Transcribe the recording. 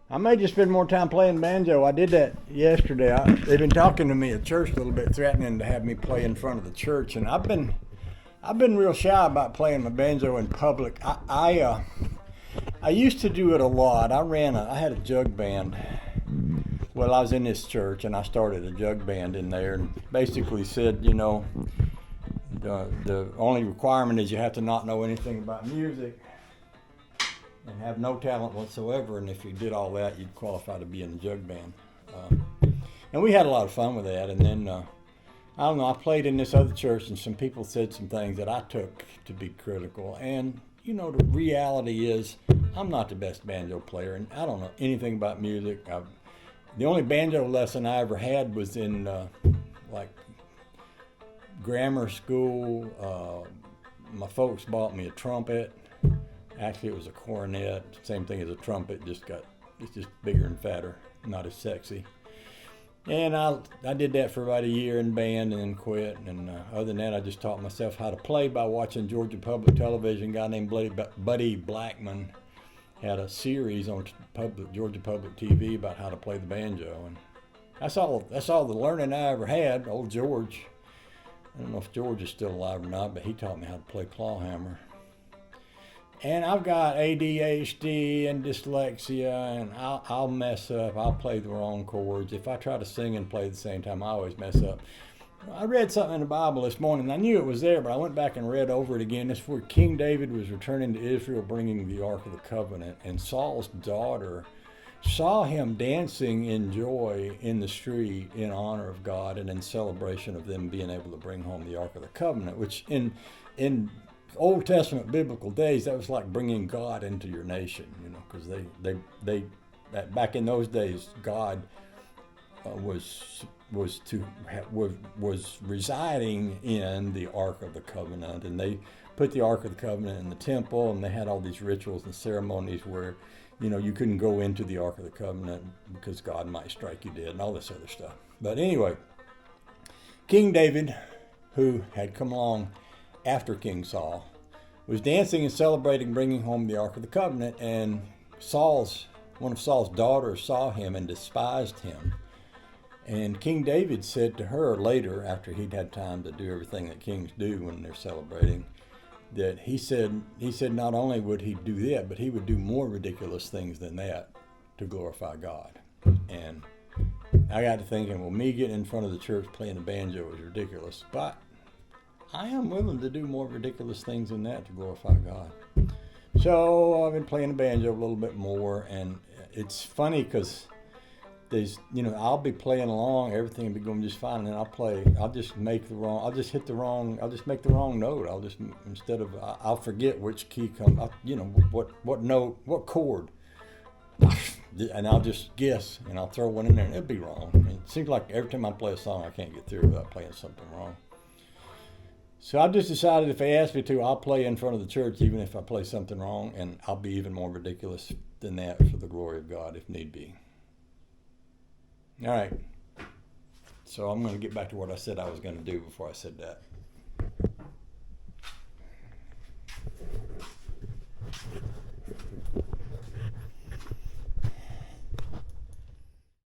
I may just spend more time playing banjo. I did that yesterday. They've been talking to me at church a little bit, threatening to have me play in front of the church, and I've been real shy about playing my banjo in public. I used to do it a lot. I had a jug band. Well, I was in this church, and I started a jug band in there, and basically said, the only requirement is you have to not know anything about music and have no talent whatsoever. And if you did all that, you'd qualify to be in the jug band. And we had a lot of fun with that. And then I don't know. I played in this other church, and some people said some things that I took to be critical. And the reality is, I'm not the best banjo player, and I don't know anything about music. The only banjo lesson I ever had was in like grammar school. My folks bought me a trumpet. Actually, it was a cornet, same thing as a trumpet, it's just bigger and fatter, not as sexy. And I did that for about a year in band and then quit. And other than that, I just taught myself how to play by watching Georgia Public Television. A guy named Buddy Blackman had a series on Georgia Public TV about how to play the banjo. And that's all the learning I ever had. Old George. I don't know if George is still alive or not, but he taught me how to play clawhammer. And I've got ADHD and dyslexia, and I'll mess up. I'll play the wrong chords. If I try to sing and play at the same time, I always mess up. I read something in the Bible this morning. I knew it was there, but I went back and read over it again. It's where King David was returning to Israel, bringing the Ark of the Covenant, and Saul's daughter saw him dancing in joy in the street in honor of God and in celebration of them being able to bring home the Ark of the Covenant, which in Old Testament biblical days, that was like bringing God into your nation, because they back in those days, God was residing in the Ark of the Covenant, and they put the Ark of the Covenant in the temple, and they had all these rituals and ceremonies where, you couldn't go into the Ark of the Covenant because God might strike you dead and all this other stuff. But anyway, King David, who had come along after King Saul, was dancing and celebrating bringing home the Ark of the Covenant, and one of Saul's daughters saw him and despised him. And King David said to her later, after he'd had time to do everything that kings do when they're celebrating, that he said not only would he do that, but he would do more ridiculous things than that to glorify God. And I got to thinking, well, me getting in front of the church playing the banjo is ridiculous, but I am willing to do more ridiculous things than that to glorify God. So I've been playing the banjo a little bit more, and it's funny because I'll be playing along, everything will be going just fine, and then I'll just make the wrong note. I'll forget which key comes, what note, what chord, and I'll just guess, and I'll throw one in there, and it'll be wrong. It seems like every time I play a song, I can't get through without playing something wrong. So I've just decided if they ask me to, I'll play in front of the church, even if I play something wrong, and I'll be even more ridiculous than that for the glory of God, if need be. All right. So I'm going to get back to what I said I was going to do before I said that.